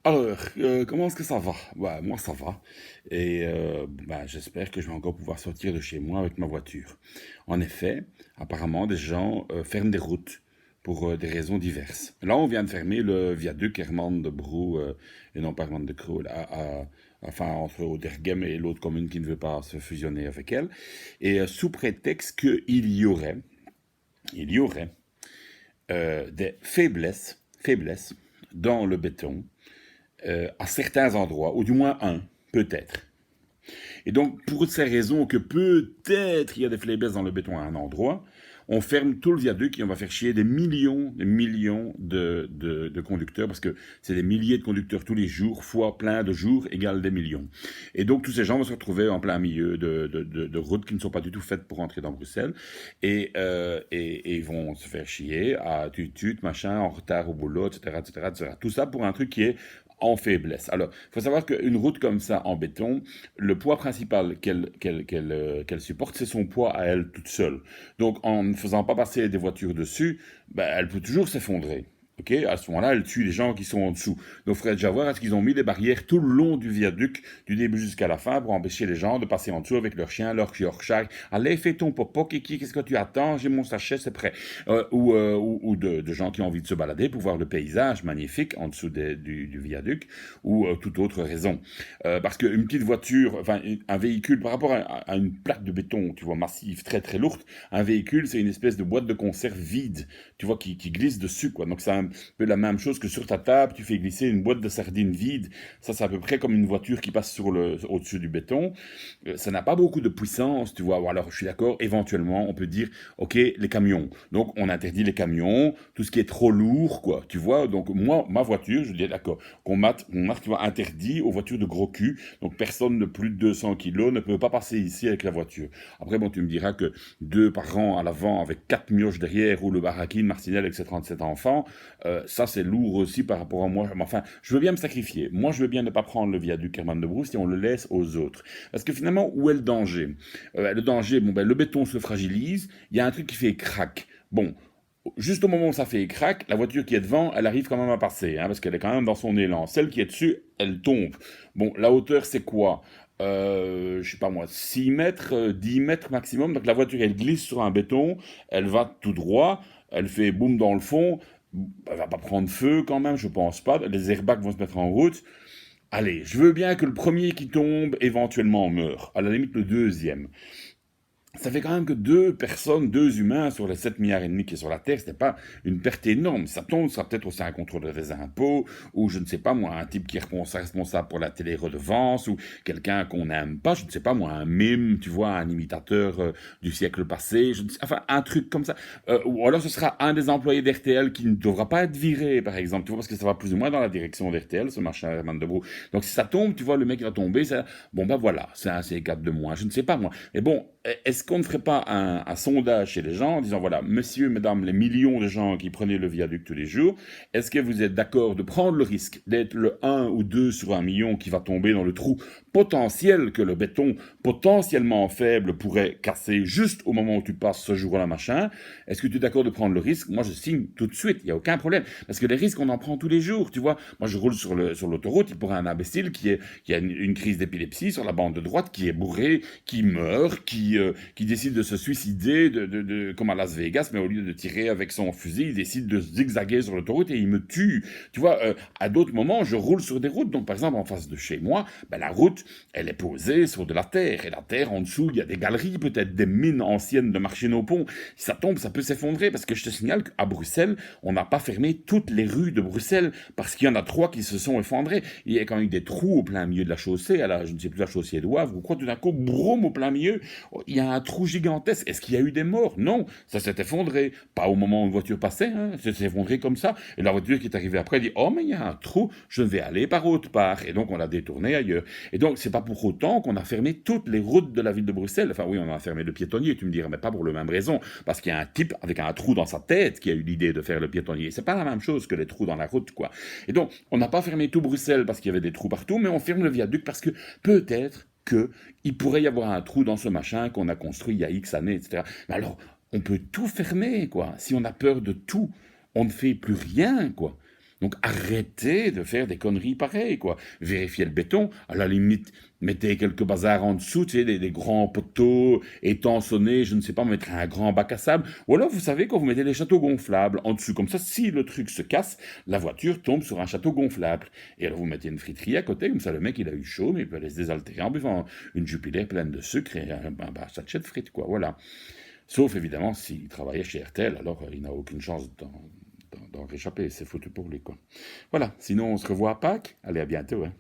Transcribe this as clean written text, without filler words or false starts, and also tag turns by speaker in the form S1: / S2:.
S1: Alors, comment est-ce que ça va? Moi, ça va. Et j'espère que je vais encore pouvoir sortir de chez moi avec ma voiture. En effet, apparemment, des gens ferment des routes pour des raisons diverses. Là, on vient de fermer le viaduc Herman de Brou, et non pas Herman de Croo, enfin, entre Odergem et l'autre commune qui ne veut pas se fusionner avec elle. Et sous prétexte qu'il y aurait des faiblesses dans le béton à certains endroits, ou du moins un, peut-être. Et donc, pour ces raisons que peut-être il y a des faiblesses dans le béton à un endroit, on ferme tout le viaduc et on va faire chier des millions de conducteurs, parce que c'est des milliers de conducteurs tous les jours, fois plein de jours, égale des millions. Et donc, tous ces gens vont se retrouver en plein milieu de routes qui ne sont pas du tout faites pour entrer dans Bruxelles, et ils vont se faire chier à tut machin, en retard au boulot, etc., etc., etc. Tout ça pour un truc qui est en faiblesse. Alors, il faut savoir qu'une route comme ça en béton, le poids principal qu'elle supporte, c'est son poids à elle toute seule. Donc, en ne faisant pas passer des voitures dessus, elle peut toujours s'effondrer. Okay, à ce moment-là, elle tue les gens qui sont en dessous. Donc, il faudrait déjà voir est-ce qu'ils ont mis des barrières tout le long du viaduc, du début jusqu'à la fin, pour empêcher les gens de passer en dessous avec leurs chiens, leurs Yorkshire. Allez, fais ton popo, Kiki, qu'est-ce que tu attends? J'ai mon sachet, c'est prêt. Ou de gens qui ont envie de se balader pour voir le paysage magnifique en dessous du viaduc, ou toute autre raison. Parce qu'une petite voiture, enfin un véhicule, par rapport à une plaque de béton, tu vois, massive, très très lourde, un véhicule, c'est une espèce de boîte de conserve vide, tu vois, qui glisse dessus, quoi. Donc c'est un peu la même chose que sur ta table, tu fais glisser une boîte de sardines vide. Ça, c'est à peu près comme une voiture qui passe au-dessus du béton. Ça n'a pas beaucoup de puissance, tu vois. Ou alors, je suis d'accord, éventuellement, on peut dire, ok, les camions. Donc, on interdit les camions, tout ce qui est trop lourd, quoi. Tu vois, donc moi, ma voiture, je dis d'accord, tu vois, interdit aux voitures de gros cul. Donc, personne de plus de 200 kilos ne peut pas passer ici avec la voiture. Après, bon, tu me diras que deux par an à l'avant avec quatre mioches derrière ou le baraquine Marcinelle avec ses 37 enfants, ça c'est lourd aussi par rapport à moi. Mais enfin, je veux bien me sacrifier. Moi, je veux bien ne pas prendre le viaduc Herman de Brousse si on le laisse aux autres. Parce que finalement, où est le danger? Le danger, le béton se fragilise, il y a un truc qui fait crack. Bon, juste au moment où ça fait crack, la voiture qui est devant, elle arrive quand même à passer, hein, parce qu'elle est quand même dans son élan. Celle qui est dessus, elle tombe. Bon, la hauteur, c'est quoi? Je sais pas moi, 6 mètres, 10 mètres maximum. Donc la voiture, elle glisse sur un béton, elle va tout droit, elle fait boum dans le fond, elle va pas prendre feu quand même, je pense pas. Les airbags vont se mettre en route. Allez, je veux bien que le premier qui tombe éventuellement meure, à la limite le deuxième. Ça fait quand même que deux personnes, deux humains sur les 7 milliards et demi qui est sur la Terre, c'était pas une perte énorme. Ça tombe, ça sera peut-être aussi un contrôleur des impôts, ou je ne sais pas moi, un type qui est responsable pour la télé-redevance, ou quelqu'un qu'on n'aime pas, je ne sais pas moi, un mime, tu vois, un imitateur du siècle passé, enfin un truc comme ça. Ou alors ce sera un des employés d'RTL qui ne devra pas être viré, par exemple, tu vois, parce que ça va plus ou moins dans la direction d'RTL, ce machin Herman de Brou. Donc si ça tombe, tu vois, le mec qui va tomber, ça, bon ben voilà, c'est un C4 de moins, je ne sais pas moi. Mais bon, est-ce qu'on ne ferait pas un sondage chez les gens en disant, voilà, messieurs, mesdames, les millions de gens qui prenaient le viaduc tous les jours, est-ce que vous êtes d'accord de prendre le risque d'être le un ou 2 sur un million qui va tomber dans le trou potentiel que le béton potentiellement faible pourrait casser juste au moment où tu passes ce jour-là, machin? Est-ce que tu es d'accord de prendre le risque? Moi, je signe tout de suite, il n'y a aucun problème. Parce que les risques, on en prend tous les jours, tu vois. Moi, je roule sur l'autoroute, il pourrait un imbécile qui a une crise d'épilepsie sur la bande de droite, qui est bourré, qui meurt, qui décide de se suicider, comme à Las Vegas, mais au lieu de tirer avec son fusil, il décide de zigzaguer sur l'autoroute et il me tue. Tu vois, à d'autres moments, je roule sur des routes. Donc, par exemple, en face de chez moi, la route, elle est posée sur de la terre. Et la terre, en dessous, il y a des galeries, peut-être des mines anciennes de Marchienne-au-Pont. Si ça tombe, ça peut s'effondrer, parce que je te signale qu'à Bruxelles, on n'a pas fermé toutes les rues de Bruxelles, parce qu'il y en a 3 qui se sont effondrées. Il y a quand même des trous au plein milieu de la chaussée, je ne sais plus, la chaussée d'Ouavre, ou quoi, tout d'un coup, broum, au plein milieu, il y a un trou gigantesque. Est-ce qu'il y a eu des morts? Non, ça s'est effondré. Pas au moment où une voiture passait, hein. Ça s'est effondré comme ça. Et la voiture qui est arrivée après dit, oh, mais il y a un trou, je vais aller par autre part. Et donc, on l'a détourné ailleurs. Et donc, c'est pas pour autant qu'on a fermé toutes les routes de la ville de Bruxelles. Enfin, oui, on a fermé le piétonnier, tu me diras, mais pas pour la même raison. Parce qu'il y a un type avec un trou dans sa tête qui a eu l'idée de faire le piétonnier. C'est pas la même chose que les trous dans la route, quoi. Et donc, on n'a pas fermé tout Bruxelles parce qu'il y avait des trous partout, mais on ferme le viaduc parce que peut-être qu'il pourrait y avoir un trou dans ce machin qu'on a construit il y a X années, etc. Mais alors, on peut tout fermer, quoi. Si on a peur de tout, on ne fait plus rien, quoi. Donc arrêtez de faire des conneries pareilles, quoi. Vérifiez le béton, à la limite, mettez quelques bazars en dessous, tu sais, des grands poteaux étançonnés, je ne sais pas, mettre un grand bac à sable. Ou alors, vous savez, quand vous mettez des châteaux gonflables en dessous, comme ça, si le truc se casse, la voiture tombe sur un château gonflable. Et alors, vous mettez une friterie à côté, comme ça, le mec, il a eu chaud, mais il peut aller se désaltérer en buvant une Jupiler pleine de sucre et un sachet de frites, quoi. Voilà. Sauf, évidemment, s'il travaillait chez RTL, alors il n'a aucune chance d'en réchapper. C'est foutu pour lui, quoi. Voilà. Sinon, on se revoit à Pâques. Allez, à bientôt, hein.